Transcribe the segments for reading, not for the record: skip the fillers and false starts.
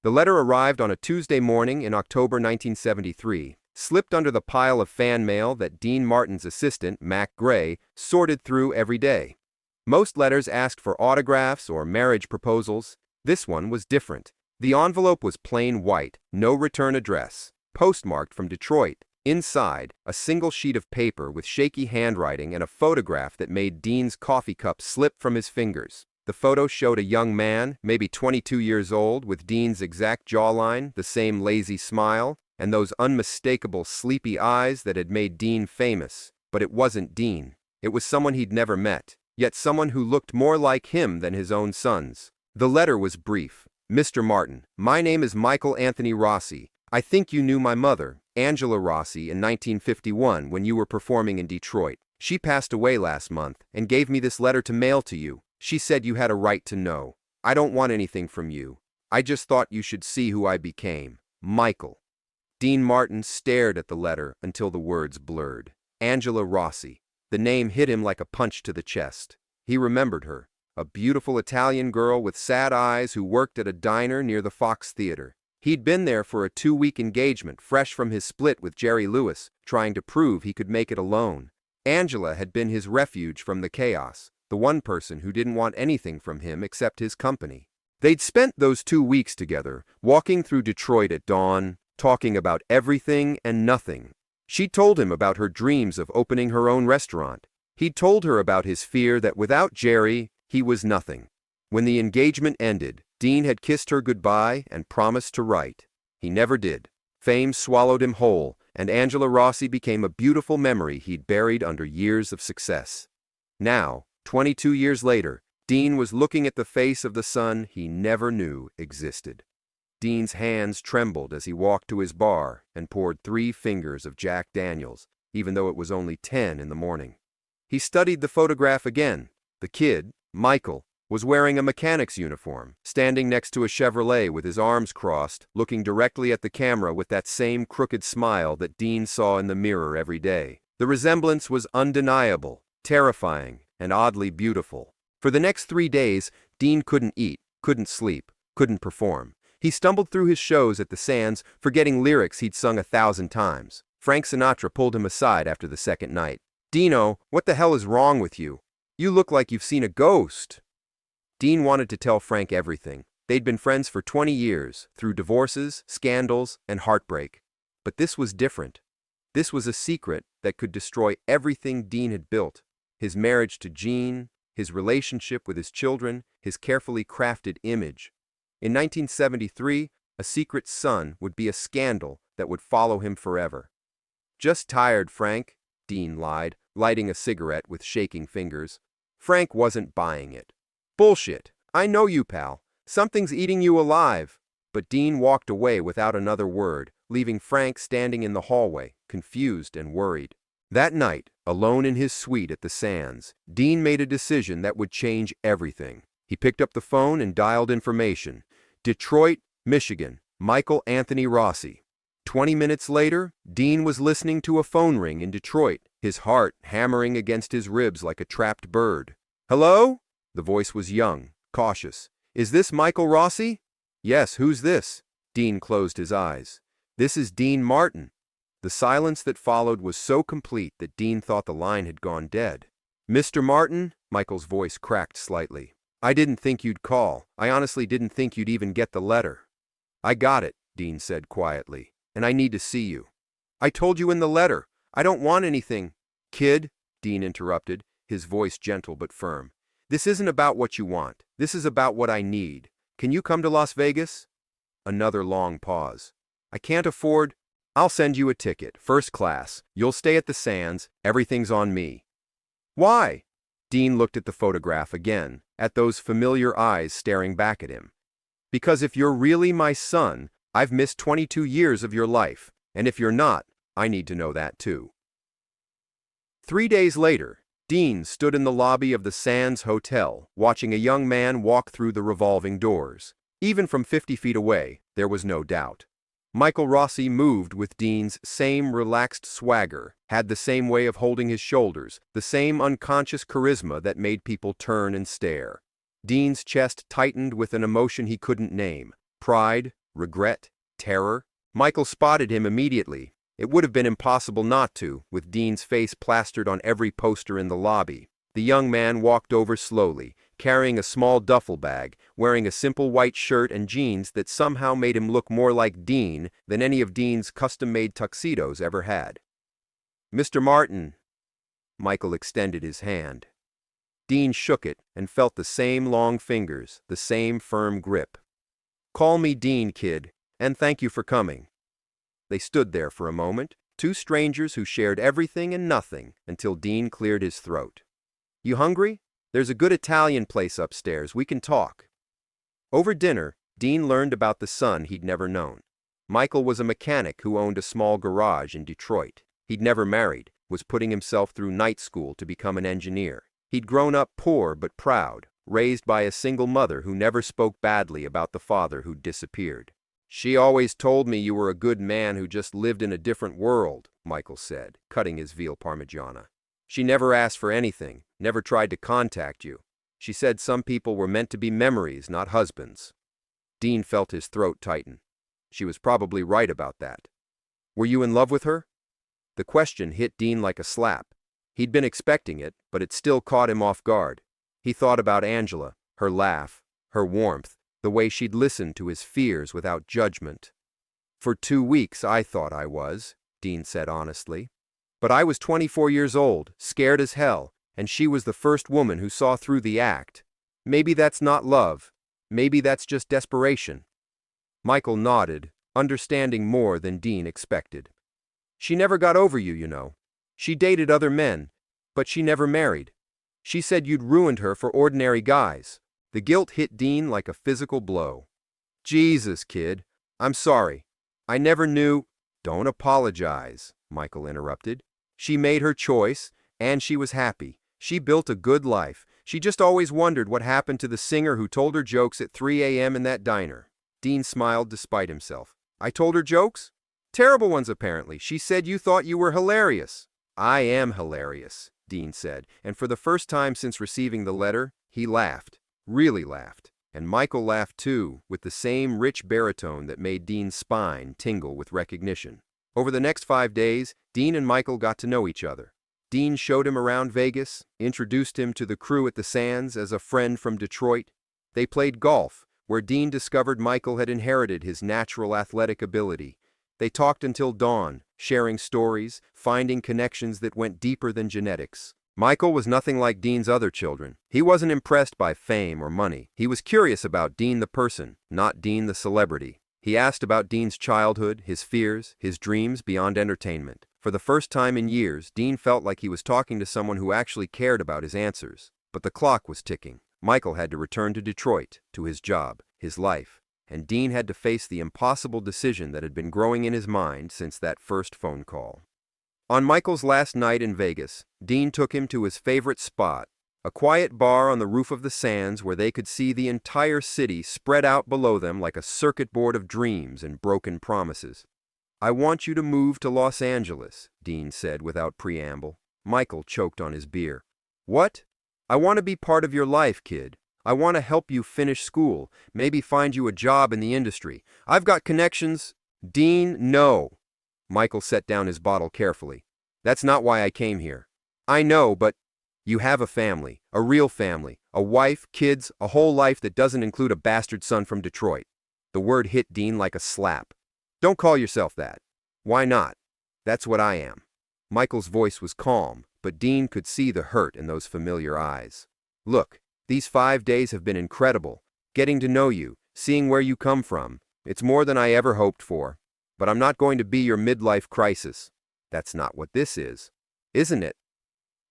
The letter arrived on a Tuesday morning in October 1973, slipped under the pile of fan mail that Dean Martin's assistant, Mac Gray, sorted through every day. Most letters asked for autographs or marriage proposals. This one was different. The envelope was plain white, no return address, postmarked from Detroit. Inside, a single sheet of paper with shaky handwriting and a photograph that made Dean's coffee cup slip from his fingers. The photo showed a young man, maybe 22 years old, with Dean's exact jawline, the same lazy smile, and those unmistakable sleepy eyes that had made Dean famous. But it wasn't Dean. It was someone he'd never met, yet someone who looked more like him than his own sons. The letter was brief. Mr. Martin, my name is Michael Anthony Rossi. I think you knew my mother, Angela Rossi, in 1951 when you were performing in Detroit. She passed away last month and gave me this letter to mail to you. She said you had a right to know. I don't want anything from you. I just thought you should see who I became. Michael. Dean Martin stared at the letter until the words blurred. Angela Rossi. The name hit him like a punch to the chest. He remembered her. A beautiful Italian girl with sad eyes who worked at a diner near the Fox Theater. He'd been there for a 2-week engagement, fresh from his split with Jerry Lewis, trying to prove he could make it alone. Angela had been his refuge from the chaos, the one person who didn't want anything from him except his company. They'd spent those 2 weeks together, walking through Detroit at dawn, talking about everything and nothing. She told him about her dreams of opening her own restaurant. He'd told her about his fear that without Jerry, he was nothing. When the engagement ended, Dean had kissed her goodbye and promised to write. He never did. Fame swallowed him whole, and Angela Rossi became a beautiful memory he'd buried under years of success. Now, 22 years later, Dean was looking at the face of the son he never knew existed. Dean's hands trembled as he walked to his bar and poured 3 fingers of Jack Daniels, even though it was only 10 in the morning. He studied the photograph again. The kid, Michael, was wearing a mechanic's uniform, standing next to a Chevrolet with his arms crossed, looking directly at the camera with that same crooked smile that Dean saw in the mirror every day. The resemblance was undeniable, terrifying, and oddly beautiful. For the next 3 days, Dean couldn't eat, couldn't sleep, couldn't perform. He stumbled through his shows at the Sands, forgetting lyrics he'd sung 1,000 times. Frank Sinatra pulled him aside after the second night. "Dino, what the hell is wrong with you? You look like you've seen a ghost." Dean wanted to tell Frank everything. They'd been friends for 20 years, through divorces, scandals, and heartbreak. But this was different. This was a secret that could destroy everything Dean had built. His marriage to Jean, his relationship with his children, his carefully crafted image. In 1973, a secret son would be a scandal that would follow him forever. "Just tired, Frank," Dean lied, lighting a cigarette with shaking fingers. Frank wasn't buying it. "Bullshit. I know you, pal. Something's eating you alive." But Dean walked away without another word, leaving Frank standing in the hallway, confused and worried. That night, alone in his suite at the Sands, Dean made a decision that would change everything. He picked up the phone and dialed information. Detroit, Michigan, Michael Anthony Rossi. 20 minutes later, Dean was listening to a phone ring in Detroit, his heart hammering against his ribs like a trapped bird. "Hello?" The voice was young, cautious. "Is this Michael Rossi?" "Yes, who's this?" Dean closed his eyes. "This is Dean Martin." The silence that followed was so complete that Dean thought the line had gone dead. "Mr. Martin?" Michael's voice cracked slightly. "I didn't think you'd call. I honestly didn't think you'd even get the letter." "I got it," Dean said quietly, "and I need to see you." "I told you in the letter. I don't want anything." "Kid," Dean interrupted, his voice gentle but firm. "This isn't about what you want. This is about what I need. Can you come to Las Vegas?" Another long pause. "I can't afford—" "I'll send you a ticket, first class. You'll stay at the Sands. Everything's on me." "Why?" Dean looked at the photograph again, at those familiar eyes staring back at him. "Because if you're really my son, I've missed 22 years of your life. And if you're not, I need to know that too." 3 days later, Dean stood in the lobby of the Sands Hotel, watching a young man walk through the revolving doors. Even from 50 feet away, there was no doubt. Michael Rossi moved with Dean's same relaxed swagger, had the same way of holding his shoulders, the same unconscious charisma that made people turn and stare. Dean's chest tightened with an emotion he couldn't name: pride, regret, terror? Michael spotted him immediately. It would have been impossible not to, with Dean's face plastered on every poster in the lobby. The young man walked over slowly, carrying a small duffel bag, wearing a simple white shirt and jeans that somehow made him look more like Dean than any of Dean's custom-made tuxedos ever had. "Mr. Martin." Michael extended his hand. Dean shook it and felt the same long fingers, the same firm grip. "Call me Dean, kid, and thank you for coming." They stood there for a moment, two strangers who shared everything and nothing, until Dean cleared his throat. "You hungry? There's a good Italian place upstairs. We can talk." Over dinner, Dean learned about the son he'd never known. Michael was a mechanic who owned a small garage in Detroit. He'd never married, was putting himself through night school to become an engineer. He'd grown up poor but proud, raised by a single mother who never spoke badly about the father who'd disappeared. "She always told me you were a good man who just lived in a different world," Michael said, cutting his veal parmigiana. "She never asked for anything, never tried to contact you. She said some people were meant to be memories, not husbands." Dean felt his throat tighten. She was probably right about that. "Were you in love with her?" The question hit Dean like a slap. He'd been expecting it, but it still caught him off guard. He thought about Angela, her laugh, her warmth, the way she'd listened to his fears without judgment. "For 2 weeks I thought I was," Dean said honestly. "But I was 24 years old, scared as hell, and she was the first woman who saw through the act. Maybe that's not love. Maybe that's just desperation." Michael nodded, understanding more than Dean expected. "She never got over you, you know. She dated other men, but she never married. She said you'd ruined her for ordinary guys." The guilt hit Dean like a physical blow. "Jesus, kid. I'm sorry. I never knew—" "Don't apologize," Michael interrupted. "She made her choice, and she was happy. She built a good life. She just always wondered what happened to the singer who told her jokes at 3 a.m. in that diner." Dean smiled despite himself. "I told her jokes? Terrible ones, apparently. She said you thought you were hilarious." "I am hilarious," Dean said, and for the first time since receiving the letter, he laughed. Really laughed. And Michael laughed too, with the same rich baritone that made Dean's spine tingle with recognition. Over the next 5 days, Dean and Michael got to know each other. Dean showed him around Vegas, introduced him to the crew at the Sands as a friend from Detroit. They played golf, where Dean discovered Michael had inherited his natural athletic ability. They talked until dawn, sharing stories, finding connections that went deeper than genetics. Michael was nothing like Dean's other children. He wasn't impressed by fame or money. He was curious about Dean the person, not Dean the celebrity. He asked about Dean's childhood, his fears, his dreams beyond entertainment. For the first time in years, Dean felt like he was talking to someone who actually cared about his answers. But the clock was ticking. Michael had to return to Detroit, to his job, his life, and Dean had to face the impossible decision that had been growing in his mind since that first phone call. On Michael's last night in Vegas, Dean took him to his favorite spot, a quiet bar on the roof of the Sands where they could see the entire city spread out below them like a circuit board of dreams and broken promises. "I want you to move to Los Angeles," Dean said without preamble. Michael choked on his beer. "What? I want to be part of your life, kid. I want to help you finish school, maybe find you a job in the industry. I've got connections." "Dean, no." Michael set down his bottle carefully. "That's not why I came here." "I know, but—" "You have a family, a real family, a wife, kids, a whole life that doesn't include a bastard son from Detroit." The word hit Dean like a slap. "Don't call yourself that." "Why not? That's what I am." Michael's voice was calm, but Dean could see the hurt in those familiar eyes. "Look, these 5 days have been incredible. Getting to know you, seeing where you come from. It's more than I ever hoped for. But I'm not going to be your midlife crisis. That's not what this is. Isn't it?"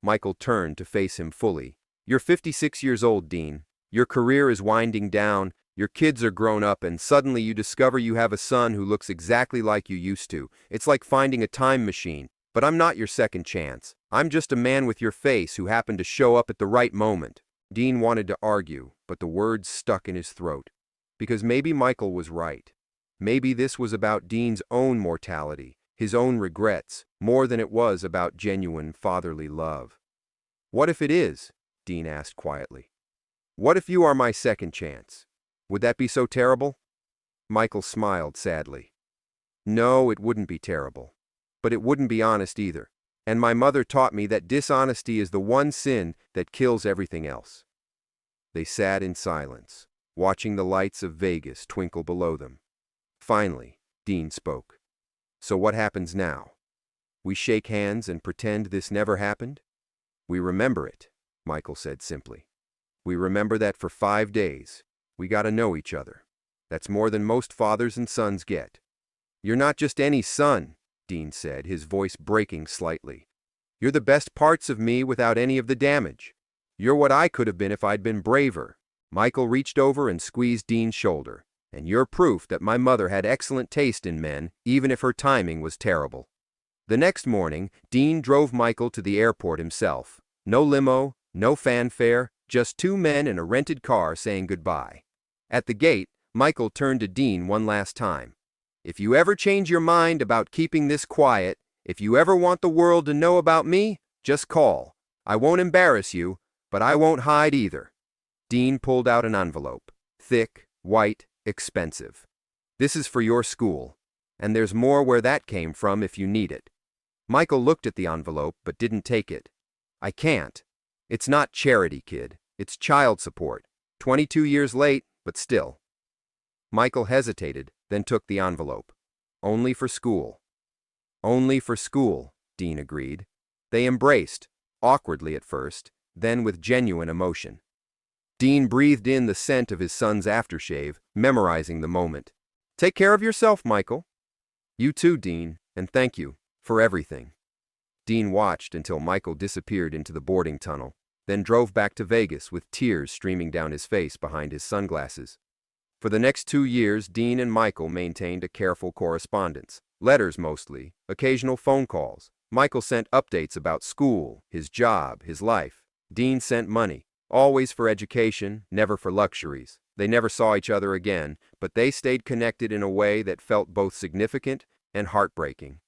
Michael turned to face him fully. "You're 56 years old, Dean. Your career is winding down, your kids are grown up, and suddenly you discover you have a son who looks exactly like you used to. It's like finding a time machine. But I'm not your second chance. I'm just a man with your face who happened to show up at the right moment." Dean wanted to argue, but the words stuck in his throat. Because maybe Michael was right. Maybe this was about Dean's own mortality, his own regrets, more than it was about genuine fatherly love. "What if it is?" Dean asked quietly. "What if you are my second chance? Would that be so terrible?" Michael smiled sadly. No, it wouldn't be terrible. But it wouldn't be honest either. And my mother taught me that dishonesty is the one sin that kills everything else. They sat in silence, watching the lights of Vegas twinkle below them. Finally, Dean spoke. So what happens now? We shake hands and pretend this never happened? We remember it, Michael said simply. We remember that for 5 days, we got to know each other. That's more than most fathers and sons get. You're not just any son, Dean said, his voice breaking slightly. You're the best parts of me without any of the damage. You're what I could have been if I'd been braver. Michael reached over and squeezed Dean's shoulder. And you're proof that my mother had excellent taste in men, even if her timing was terrible. The next morning, Dean drove Michael to the airport himself. No limo, no fanfare, just 2 men in a rented car saying goodbye. At the gate, Michael turned to Dean one last time. If you ever change your mind about keeping this quiet, if you ever want the world to know about me, just call. I won't embarrass you, but I won't hide either. Dean pulled out an envelope. Thick, white, expensive. This is for your school, and there's more where that came from if you need it. Michael looked at the envelope but didn't take it. I can't. It's not charity, kid. It's child support. 22 years late, but still. Michael hesitated, then took the envelope. Only for school. Only for school, Dean agreed. They embraced, awkwardly at first, then with genuine emotion. Dean breathed in the scent of his son's aftershave, memorizing the moment. Take care of yourself, Michael. You too, Dean, and thank you for everything. Dean watched until Michael disappeared into the boarding tunnel, then drove back to Vegas with tears streaming down his face behind his sunglasses. For the next 2 years, Dean and Michael maintained a careful correspondence. Letters mostly, occasional phone calls. Michael sent updates about school, his job, his life. Dean sent money. Always for education, never for luxuries. They never saw each other again, but they stayed connected in a way that felt both significant and heartbreaking.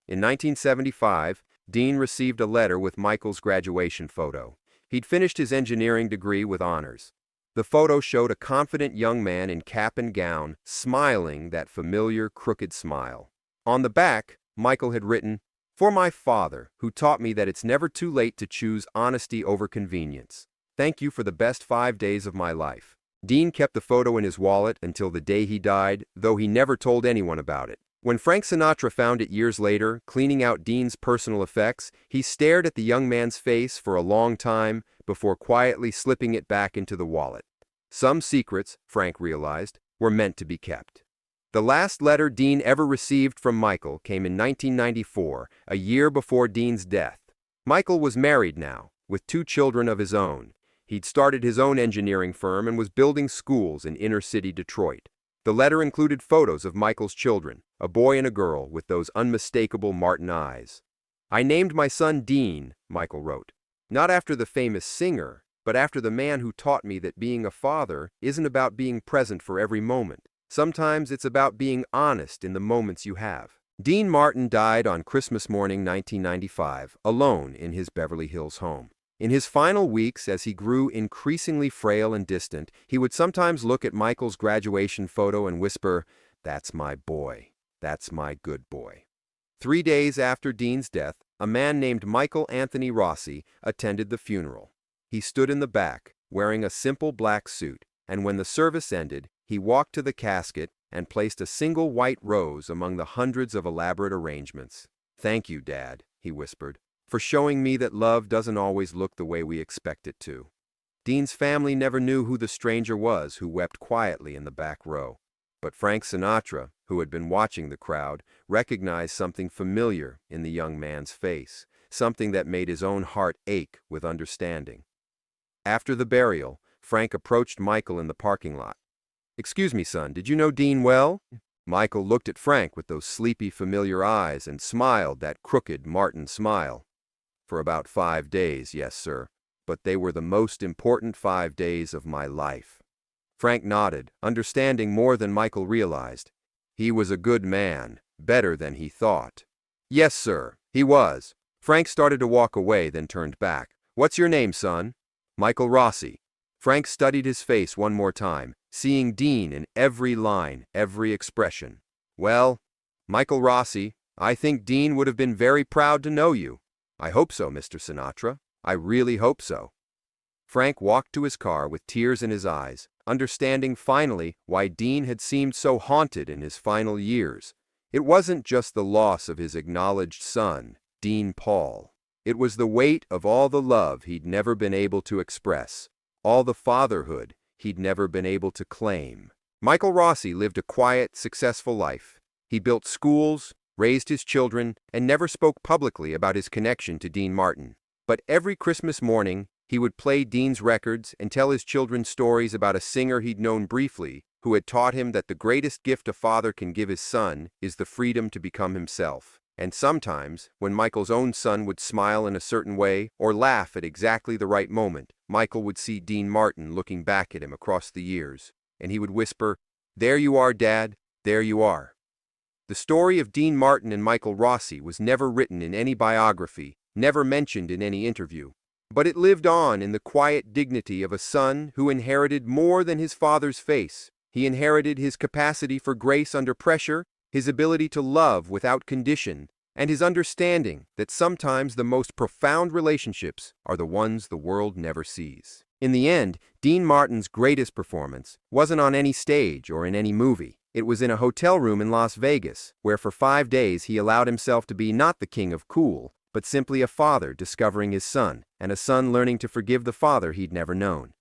In 1975, Dean received a letter with Michael's graduation photo. He'd finished his engineering degree with honors. The photo showed a confident young man in cap and gown, smiling that familiar crooked smile. On the back, Michael had written, "For my father, who taught me that it's never too late to choose honesty over convenience. Thank you for the best 5 days of my life." Dean kept the photo in his wallet until the day he died, though he never told anyone about it. When Frank Sinatra found it years later, cleaning out Dean's personal effects, he stared at the young man's face for a long time before quietly slipping it back into the wallet. Some secrets, Frank realized, were meant to be kept. The last letter Dean ever received from Michael came in 1994, a year before Dean's death. Michael was married now, with 2 children of his own. He'd started his own engineering firm and was building schools in inner-city Detroit. The letter included photos of Michael's children, a boy and a girl with those unmistakable Martin eyes. "I named my son Dean," Michael wrote, "not after the famous singer, but after the man who taught me that being a father isn't about being present for every moment. Sometimes it's about being honest in the moments you have." Dean Martin died on Christmas morning 1995, alone in his Beverly Hills home. In his final weeks, as he grew increasingly frail and distant, he would sometimes look at Michael's graduation photo and whisper, "That's my boy. That's my good boy." 3 days after Dean's death, a man named Michael Anthony Rossi attended the funeral. He stood in the back, wearing a simple black suit, and when the service ended, he walked to the casket and placed a single white rose among the hundreds of elaborate arrangements. "Thank you, Dad," he whispered, "for showing me that love doesn't always look the way we expect it to." Dean's family never knew who the stranger was who wept quietly in the back row. But Frank Sinatra, who had been watching the crowd, recognized something familiar in the young man's face, something that made his own heart ache with understanding. After the burial, Frank approached Michael in the parking lot. "Excuse me, son, did you know Dean well?" Michael looked at Frank with those sleepy, familiar eyes and smiled that crooked Martin smile. "For about 5 days, yes, sir, but they were the most important 5 days of my life." Frank nodded, understanding more than Michael realized. He was a good man, better than he thought. "Yes, sir, he was." Frank started to walk away, then turned back. "What's your name, son?" "Michael Rossi." Frank studied his face one more time, seeing Dean in every line, every expression. "Well, Michael Rossi, I think Dean would have been very proud to know you." "I hope so, Mr. Sinatra. I really hope so." Frank walked to his car with tears in his eyes, understanding finally why Dean had seemed so haunted in his final years. It wasn't just the loss of his acknowledged son, Dean Paul. It was the weight of all the love he'd never been able to express, all the fatherhood he'd never been able to claim. Michael Rossi lived a quiet, successful life. He built schools, raised his children, and never spoke publicly about his connection to Dean Martin. But every Christmas morning, he would play Dean's records and tell his children stories about a singer he'd known briefly who had taught him that the greatest gift a father can give his son is the freedom to become himself. And sometimes, when Michael's own son would smile in a certain way or laugh at exactly the right moment, Michael would see Dean Martin looking back at him across the years, and he would whisper, "There you are, Dad, there you are." The story of Dean Martin and Michael Rossi was never written in any biography, never mentioned in any interview. But it lived on in the quiet dignity of a son who inherited more than his father's face. He inherited his capacity for grace under pressure, his ability to love without condition, and his understanding that sometimes the most profound relationships are the ones the world never sees. In the end, Dean Martin's greatest performance wasn't on any stage or in any movie. It was in a hotel room in Las Vegas, where for 5 days he allowed himself to be not the king of cool, but simply a father discovering his son, and a son learning to forgive the father he'd never known.